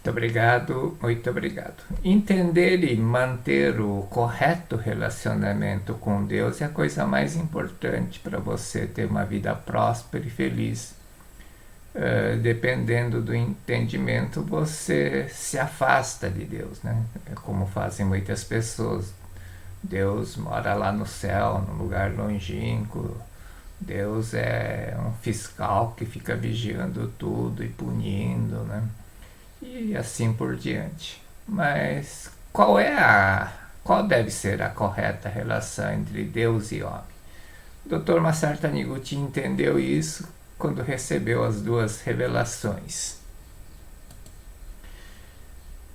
Muito obrigado, muito obrigado. Entender e manter o correto relacionamento com Deus é a coisa mais importante para você ter uma vida próspera e feliz. Dependendo do entendimento, você se afasta de Deus, né? É como fazem muitas pessoas. Deus mora lá no céu, num lugar longínquo. Deus é um fiscal que fica vigiando tudo e punindo, né? E assim por diante. Mas qual deve ser a correta relação entre Deus e homem? O Dr. Masaru Taniguchi entendeu isso quando recebeu as duas revelações.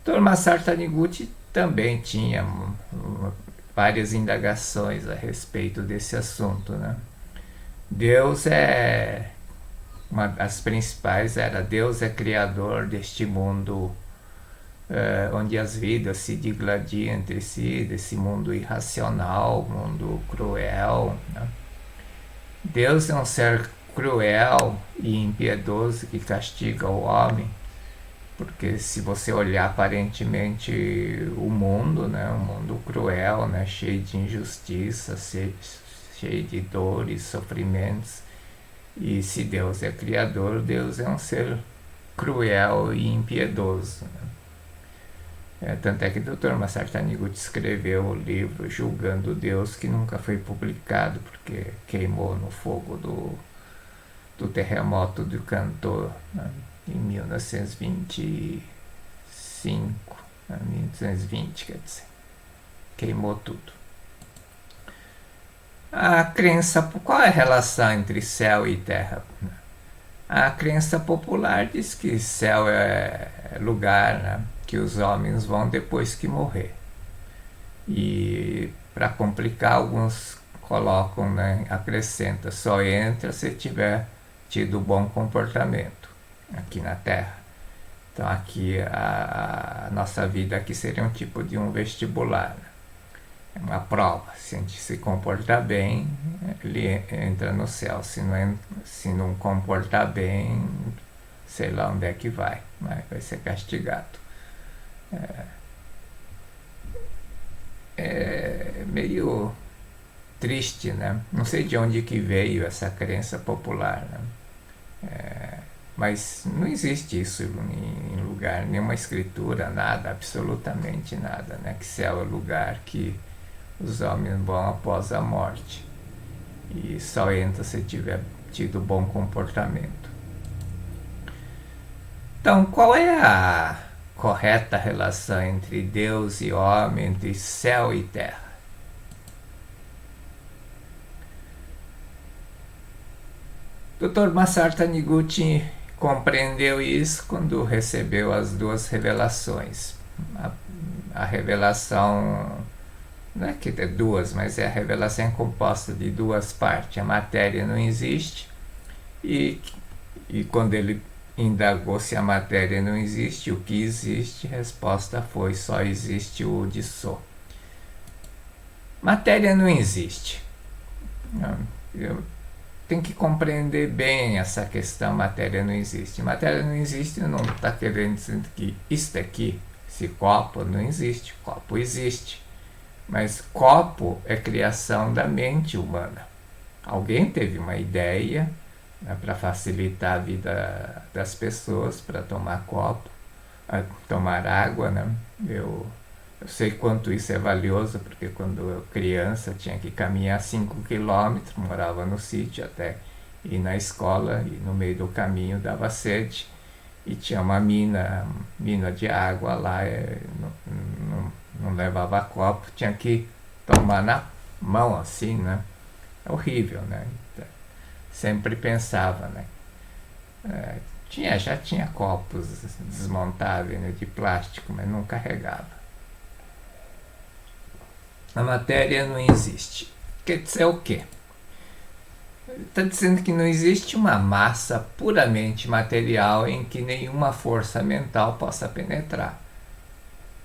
O Dr. Masaru Taniguchi também tinha várias indagações a respeito desse assunto, né? Deus é uma das principais era Deus é criador deste mundo onde as vidas se digladiam entre si, desse mundo irracional, mundo cruel, né? Deus é um ser cruel e impiedoso que castiga o homem, porque se você olhar aparentemente o mundo, né, um mundo cruel, né, cheio de injustiça, cheio de dores, sofrimentos, e se Deus é criador, Deus é um ser cruel e impiedoso, né? Tanto é que o Dr. Masaru Taniguchi escreveu o livro Julgando Deus, que nunca foi publicado porque queimou no fogo do terremoto do Kanto, né, em 1925, 1920, quer dizer, queimou tudo. A crença, qual é a relação entre céu e terra? A crença popular diz que céu é lugar, né, que os homens vão depois que morrer. E para complicar, alguns colocam, né, acrescenta, só entra se tiver tido bom comportamento aqui na Terra. Então aqui a nossa vida aqui seria um tipo de um vestibular, né? É uma prova. Se a gente se comportar bem, ele entra no céu. Se não comportar bem, sei lá onde é que vai, mas vai ser castigado. É meio triste, né? Não sei de onde que veio essa crença popular, né? Mas não existe isso em lugar, nenhuma escritura, nada, absolutamente nada, né? Que céu é lugar que os homens vão após a morte e só entra se tiver tido bom comportamento. Então, qual é a correta relação entre Deus e homem, entre céu e terra? Dr. Masaru Taniguchi compreendeu isso quando recebeu as duas revelações. A revelação, não é que é duas, mas a revelação é composta de duas partes. A matéria não existe e quando ele indagou se a matéria não existe, o que existe, a resposta foi só existe o de so. Matéria não existe. Eu tenho que compreender bem essa questão, matéria não existe. Matéria não existe não está querendo dizer que isto aqui, esse copo não existe, copo existe. Mas copo é criação da mente humana. Alguém teve uma ideia, né, para facilitar a vida das pessoas, para tomar copo, tomar água, né? Eu sei quanto isso é valioso, porque quando eu criança tinha que caminhar 5 quilômetros, morava no sítio até ir na escola, e no meio do caminho dava sede, e tinha uma mina de água lá, não levava copo, tinha que tomar na mão assim, né? É horrível, né? Sempre pensava, né? Já tinha copos desmontáveis, né, de plástico, mas não carregava. A matéria não existe. Quer dizer o quê? Está dizendo que não existe uma massa puramente material em que nenhuma força mental possa penetrar.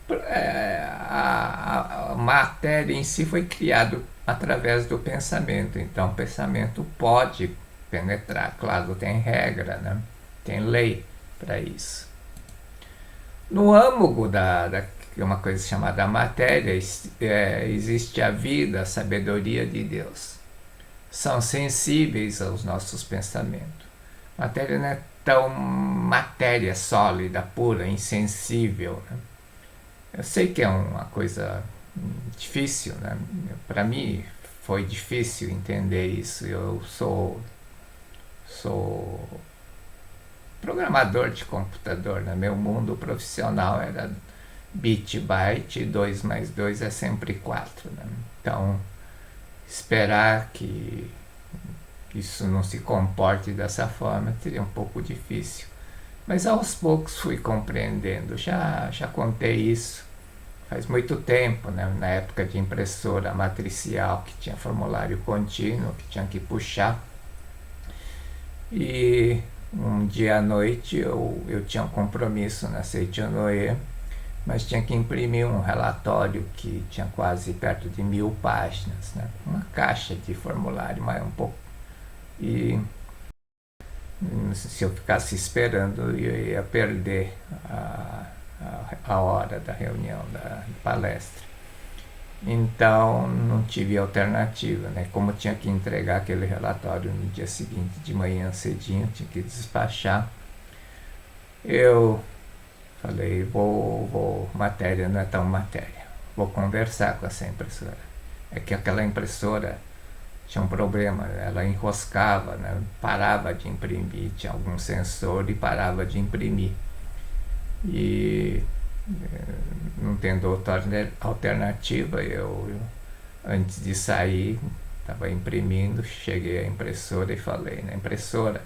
A matéria em si foi criada através do pensamento, então o pensamento pode penetrar, claro, tem regra, né? Tem lei para isso. No âmago que é uma coisa chamada matéria, existe a vida, a sabedoria de Deus. São sensíveis aos nossos pensamentos. Matéria não é tão matéria sólida, pura, insensível, né? Eu sei que é uma coisa difícil, né? Para mim foi difícil entender isso. Eu sou programador de computador, né? Meu mundo profissional era bit, byte, 2 mais 2 é sempre 4, né? Então, esperar que isso não se comporte dessa forma seria um pouco difícil. Mas aos poucos fui compreendendo. Já contei isso faz muito tempo, né? Na época de impressora matricial, que tinha formulário contínuo, que tinha que puxar. E um dia à noite eu tinha um compromisso na Seitianoye, mas tinha que imprimir um relatório que tinha quase perto de 1000 páginas, né? Uma caixa de formulário, mas um pouco. E se eu ficasse esperando, eu ia perder a hora da reunião, da palestra. Então não tive alternativa, né? Como tinha que entregar aquele relatório no dia seguinte de manhã cedinho, tinha que despachar. Eu falei, matéria não é tão matéria, vou conversar com essa impressora. É que aquela impressora tinha um problema, ela enroscava, né? Parava de imprimir, tinha algum sensor e parava de imprimir. E não tendo outra alternativa, eu antes de sair, estava imprimindo, cheguei à impressora e falei, na impressora,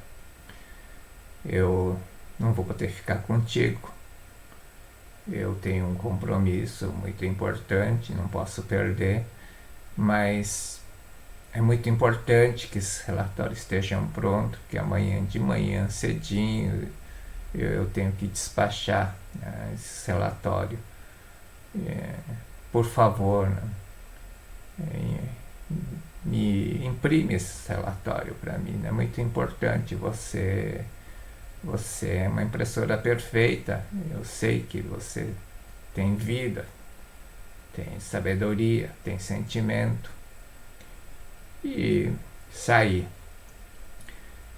eu não vou poder ficar contigo, eu tenho um compromisso muito importante, não posso perder, mas é muito importante que esses relatórios estejam prontos, que amanhã de manhã cedinho eu tenho que despachar, né, esse relatório. Por favor, né, me imprime esse relatório para mim. É muito importante. Você é uma impressora perfeita. Eu sei que você tem vida, tem sabedoria, tem sentimento. E saí.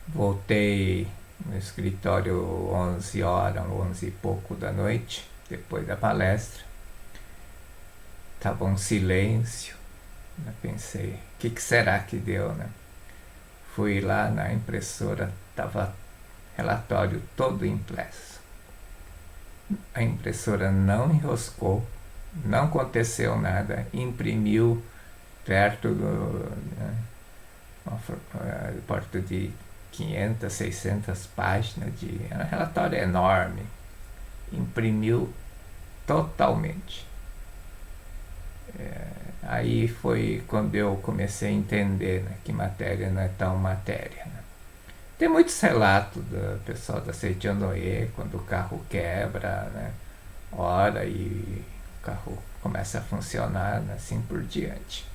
Voltei no escritório 11 horas, 11 e pouco da noite, depois da palestra. Tava um silêncio. Eu pensei, o que será que deu, né? Fui lá na impressora, tava relatório todo impresso. A impressora não enroscou, não aconteceu nada, imprimiu perto perto de 500, 600 páginas era um relatório enorme, imprimiu totalmente. Aí foi quando eu comecei a entender, né, que matéria não é tão matéria, né? Tem muitos relatos do pessoal da Seitianoye, quando o carro quebra, né, ora e o carro começa a funcionar, né, assim por diante.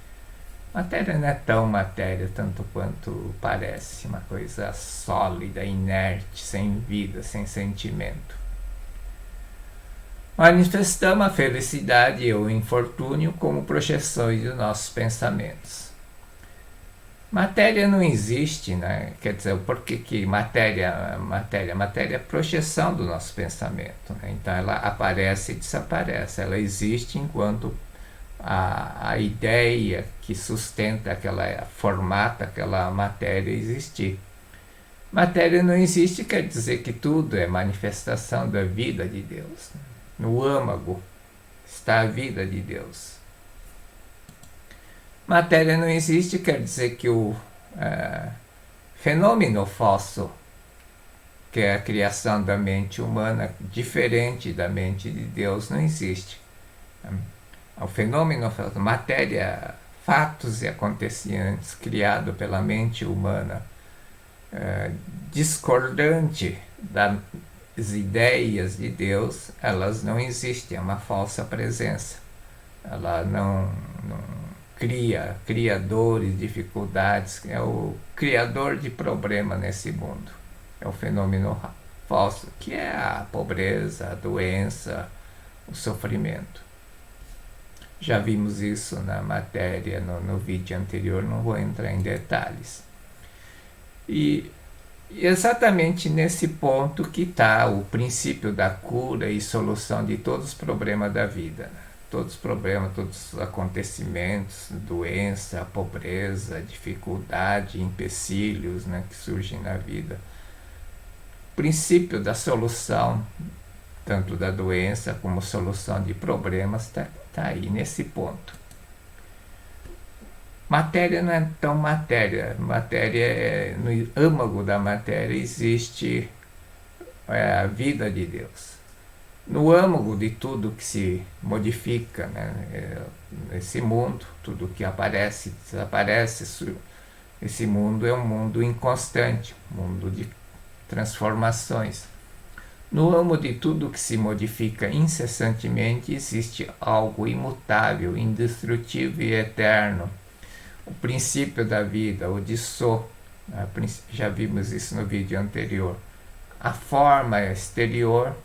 Matéria não é tão matéria tanto quanto parece, uma coisa sólida, inerte, sem vida, sem sentimento. Manifestamos a felicidade e o infortúnio como projeções dos nossos pensamentos. Matéria não existe, né? Quer dizer, por que matéria? Matéria é projeção do nosso pensamento, né? Então ela aparece e desaparece. Ela existe enquanto a ideia que sustenta formata aquela matéria existir. Matéria não existe quer dizer que tudo é manifestação da vida de Deus. No âmago está a vida de Deus. Matéria não existe quer dizer que o fenômeno fóssil, que é a criação da mente humana, diferente da mente de Deus, não existe. O fenômeno fóssil, matéria, fatos e acontecimentos criados pela mente humana, discordante das ideias de Deus, elas não existem, é uma falsa presença. Ela não cria criadores, dificuldades, é o criador de problema nesse mundo, é o fenômeno falso, que é a pobreza, a doença, o sofrimento. Já vimos isso na matéria, no vídeo anterior, não vou entrar em detalhes. E exatamente nesse ponto que está o princípio da cura e solução de todos os problemas da vida, né? Todos os problemas, todos os acontecimentos, doença, pobreza, dificuldade, empecilhos, né, que surgem na vida. O princípio da solução, tanto da doença como solução de problemas, está aí, nesse ponto. Matéria não é tão matéria. Matéria no âmago da matéria existe a vida de Deus. No âmago de tudo que se modifica, né, nesse mundo, tudo que aparece, desaparece, esse mundo é um mundo inconstante, um mundo de transformações. No âmago de tudo que se modifica incessantemente existe algo imutável, indestrutível e eterno. O princípio da vida, o Dissô, já vimos isso no vídeo anterior. A forma exterior,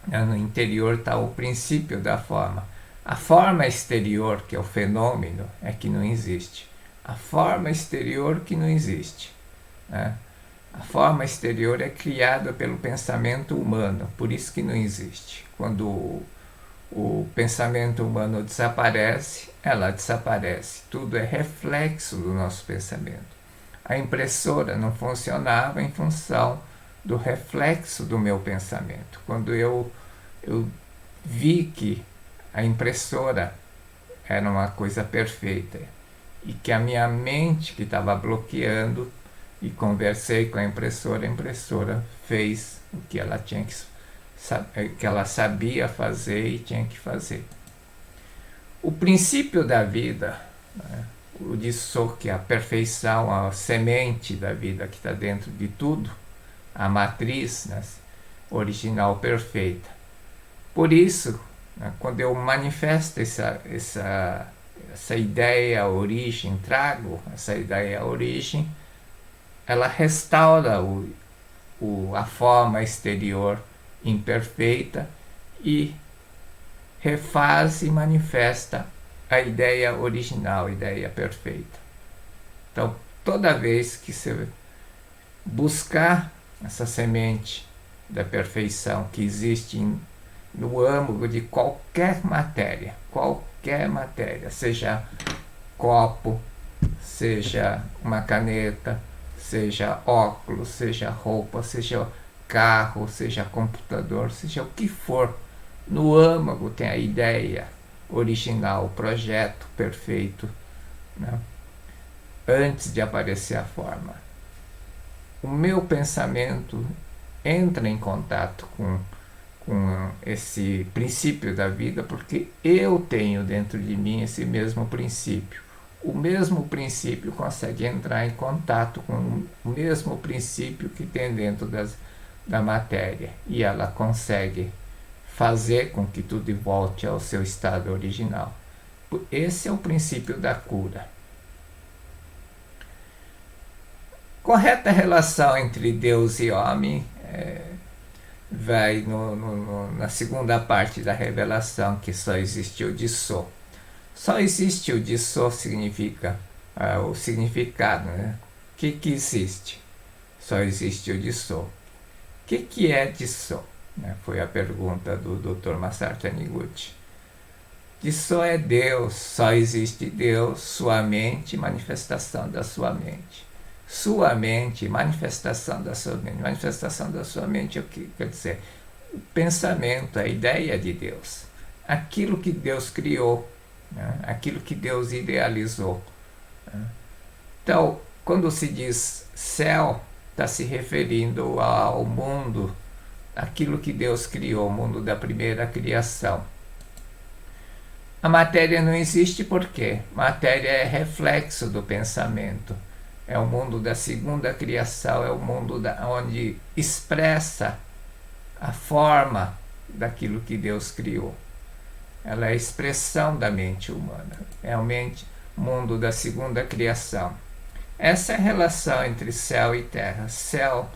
no interior está o princípio da forma. A forma exterior, que é o fenômeno, é que não existe. A forma exterior que não existe, né? A forma exterior é criada pelo pensamento humano, por isso que não existe. Quando o pensamento humano desaparece, ela desaparece. Tudo é reflexo do nosso pensamento. A impressora não funcionava em função do reflexo do meu pensamento. Quando eu vi que a impressora era uma coisa perfeita e que a minha mente que estava bloqueando, e conversei com a impressora fez o que ela tinha que ela sabia fazer e tinha que fazer. O princípio da vida, né, o Dissô, que é a perfeição, a semente da vida que está dentro de tudo, a matriz, né, original perfeita. Por isso, né, quando eu manifesto essa ideia, a origem, trago essa ideia, a origem, ela restaura a forma exterior imperfeita e refaz e manifesta a ideia original, a ideia perfeita. Então, toda vez que você buscar essa semente da perfeição que existe no âmago de qualquer matéria, seja copo, seja uma caneta, seja óculos, seja roupa, seja carro, seja computador, seja o que for, no âmago tem a ideia original, o projeto perfeito, né, antes de aparecer a forma. O meu pensamento entra em contato com esse princípio da vida porque eu tenho dentro de mim esse mesmo princípio. O mesmo princípio consegue entrar em contato com o mesmo princípio que tem dentro da matéria e ela consegue fazer com que tudo volte ao seu estado original. Esse é o princípio da cura. Correta relação entre Deus e homem vai na segunda parte da revelação, que só existe o Dissô. Só existe o Dissô significa o significado, né? O que existe? Só existe o Dissô. O que é Dissô? Foi a pergunta do Dr. Masaru Taniguchi. Dissô é Deus, só existe Deus, sua mente, manifestação da sua mente. Sua mente, manifestação da sua mente. Manifestação da sua mente é o que quer dizer? O pensamento, a ideia de Deus. Aquilo que Deus criou, né? Aquilo que Deus idealizou. Né? Então, quando se diz céu, está se referindo ao mundo, aquilo que Deus criou, o mundo da primeira criação. A matéria não existe por quê? Matéria é reflexo do pensamento. É o mundo da segunda criação, é o mundo onde expressa a forma daquilo que Deus criou. Ela é a expressão da mente humana. É o mundo da segunda criação. Essa é a relação entre céu e terra. Céu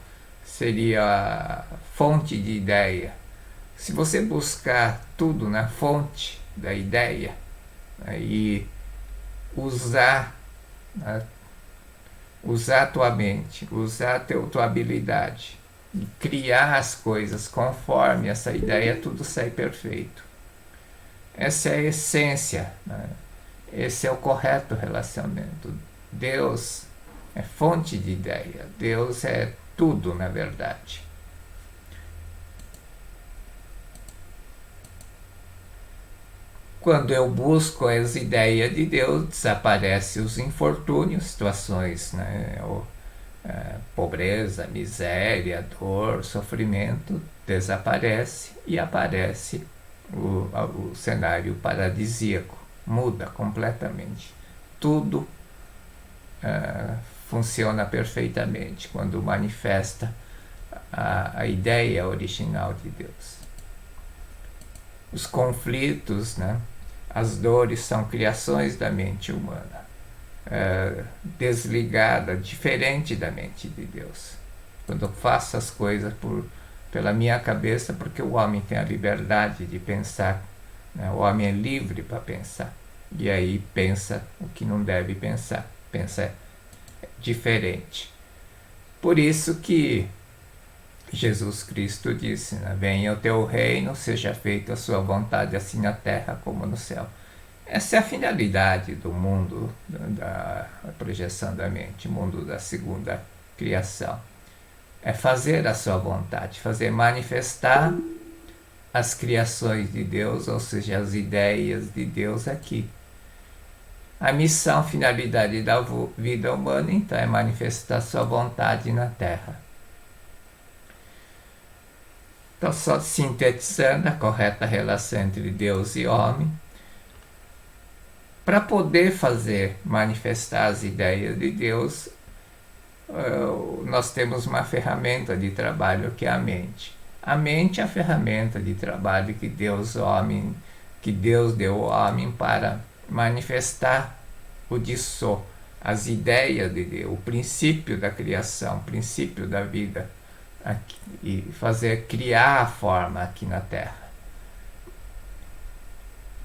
seria a fonte de ideia. Se você buscar tudo na fonte da ideia, né, e usar, né, usar a tua mente, usar a tua habilidade, e criar as coisas conforme essa ideia, tudo sai perfeito. Essa é a essência, né? Esse é o correto relacionamento. Deus é fonte de ideia, Deus é tudo, na verdade. Quando eu busco as ideias de Deus, desaparecem os infortúnios, situações, né? Pobreza, miséria, dor, sofrimento, desaparece e aparece o cenário paradisíaco, muda completamente. Tudo funciona perfeitamente quando manifesta a ideia original de Deus. Os conflitos, né, as dores são criações da mente humana, desligada, diferente da mente de Deus. Quando eu faço as coisas pela minha cabeça, porque o homem tem a liberdade de pensar, né? O homem é livre para pensar, e aí pensa o que não deve pensar, pensa diferente. Por isso que Jesus Cristo disse, né? Venha o teu reino, seja feita a sua vontade, assim na terra como no céu. Essa é a finalidade do mundo, da projeção da mente, mundo da segunda criação. É fazer a sua vontade, fazer manifestar as criações de Deus, ou seja, as ideias de Deus aqui. A missão, finalidade da vida humana, então, é manifestar sua vontade na Terra. Então, só sintetizando a correta relação entre Deus e homem, para poder fazer manifestar as ideias de Deus, nós temos uma ferramenta de trabalho que é a mente. A mente é a ferramenta de trabalho que Deus deu ao homem para manifestar o Dissô, as ideias de Deus, o princípio da criação, o princípio da vida, aqui, e criar a forma aqui na Terra.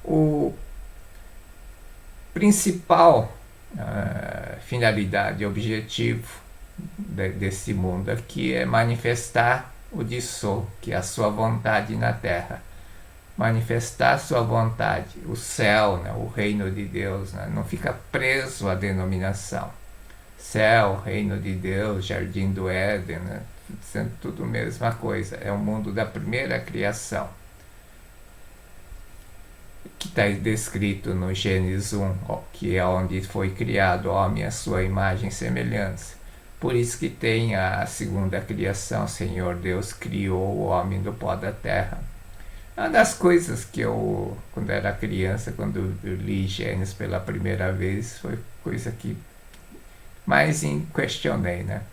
O principal finalidade, objetivo desse mundo aqui é manifestar o Dissô, que é a sua vontade na Terra. Manifestar a sua vontade, o céu, né, o reino de Deus, né, não fica preso à denominação. Céu, reino de Deus, jardim do Éden, né, sendo tudo a mesma coisa. É o mundo da primeira criação, que está descrito no Gênesis 1, que é onde foi criado o homem à sua imagem e semelhança. Por isso que tem a segunda criação, Senhor Deus criou o homem do pó da terra. Uma das coisas que eu, quando era criança, quando eu li Gênesis pela primeira vez, foi coisa que mais questionei, né?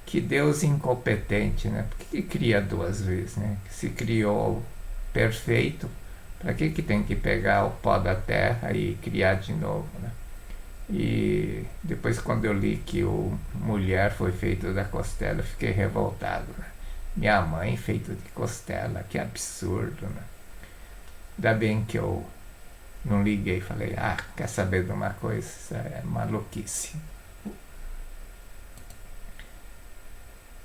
Que Deus incompetente, né? Por que cria duas vezes, né? Se criou perfeito, para que tem que pegar o pó da terra e criar de novo, né? E depois, quando eu li que o mulher foi feito da costela, eu fiquei revoltado, né? Minha mãe feito de costela, que absurdo, né? Ainda bem que eu não liguei, falei, quer saber de uma coisa? Isso é maluquice.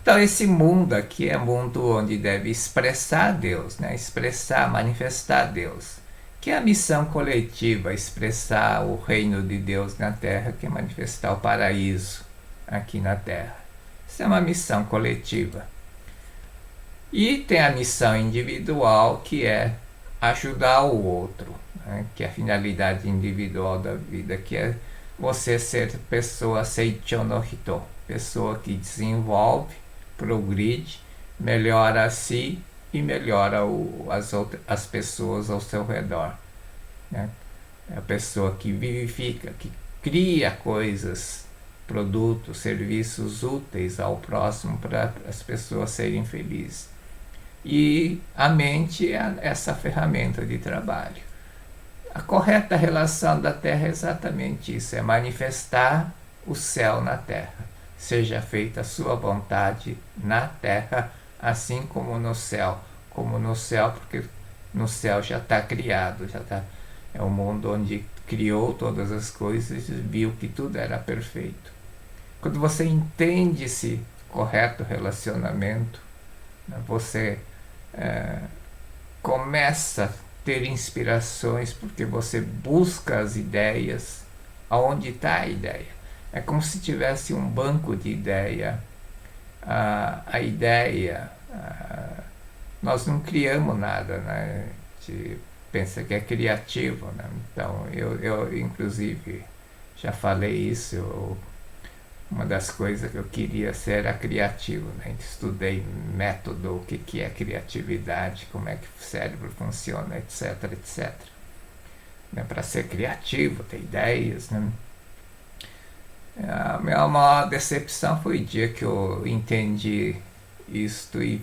Então, esse mundo aqui é um mundo onde deve expressar Deus, né? Expressar, manifestar Deus, que é a missão coletiva, expressar o reino de Deus na Terra, que é manifestar o paraíso aqui na Terra. Isso é uma missão coletiva. E tem a missão individual, que é ajudar o outro, né? Que é a finalidade individual da vida, que é você ser pessoa seicho no hito, pessoa que desenvolve, progride, melhora a si e melhora as pessoas ao seu redor, né? É a pessoa que vivifica, que cria coisas, produtos, serviços úteis ao próximo para as pessoas serem felizes. E a mente é essa ferramenta de trabalho. A correta relação da Terra é exatamente isso, é manifestar o céu na Terra. seja feita a sua vontade na terra, assim como no céu. Como no céu, porque no céu já está criado, já tá, é o mundo onde criou todas as coisas e viu que tudo era perfeito. Quando você entende esse correto relacionamento, né, você começa a ter inspirações porque você busca as ideias aonde está a ideia. É como se tivesse um banco de ideia. A ideia, nós não criamos nada, né? A gente pensa que é criativo, né? Então, eu inclusive já falei isso, uma das coisas que eu queria ser era criativo, né? Estudei método, o que é criatividade, como é que o cérebro funciona, etc, etc. Né? Para ser criativo, ter ideias, né? A minha maior decepção foi o dia que eu entendi isto e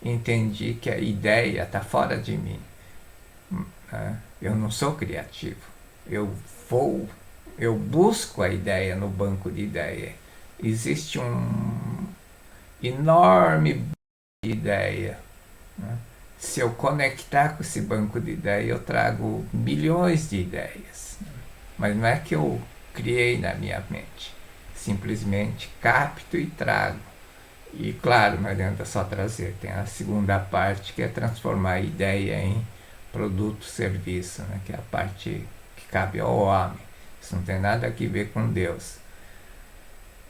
entendi que a ideia está fora de mim. Né? Eu não sou criativo. Eu vou, eu busco a ideia no banco de ideia. Existe um enorme banco de ideia. Né? Se eu conectar com esse banco de ideia, eu trago milhões de ideias. Mas não é que eu criei na minha mente. Simplesmente capto e trago. E claro, não adianta só trazer, tem a segunda parte que é transformar a ideia em produto, serviço, né? Que é a parte que cabe ao homem. Isso não tem nada a ver com Deus.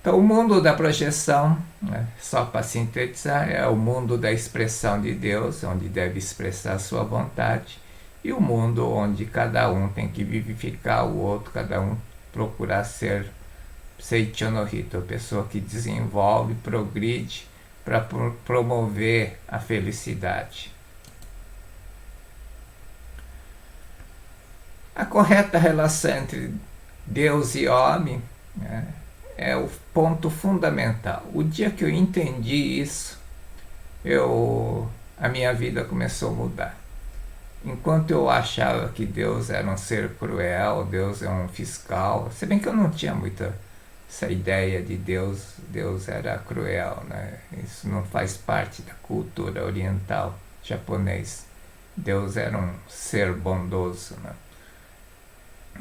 Então, o mundo da projeção, né, só para sintetizar, é o mundo da expressão de Deus, onde deve expressar a sua vontade, e o mundo onde cada um tem que vivificar o outro, cada um procurar ser Seicho no Hito, a pessoa que desenvolve, progride para promover a felicidade. A correta relação entre Deus e homem, né, é o ponto fundamental. O dia que eu entendi isso, a minha vida começou a mudar. Enquanto eu achava que Deus era um ser cruel, Deus é um fiscal, se bem que eu não tinha muita essa ideia de Deus, Deus era cruel, né? Isso não faz parte da cultura oriental japonês. Deus era um ser bondoso, né?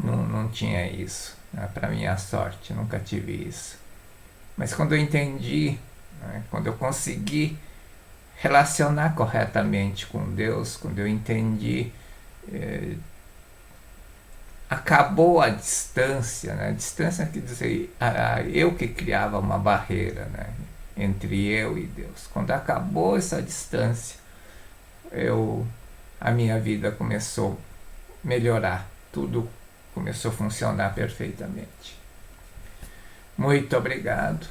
Não tinha isso, né? Para minha sorte, nunca tive isso. Mas quando eu entendi, né? Quando eu consegui relacionar corretamente com Deus, quando eu entendi, acabou a distância, né? A distância quer dizer, eu que criava uma barreira, né? Entre eu e Deus. Quando acabou essa distância, a minha vida começou a melhorar, tudo começou a funcionar perfeitamente. Muito obrigado.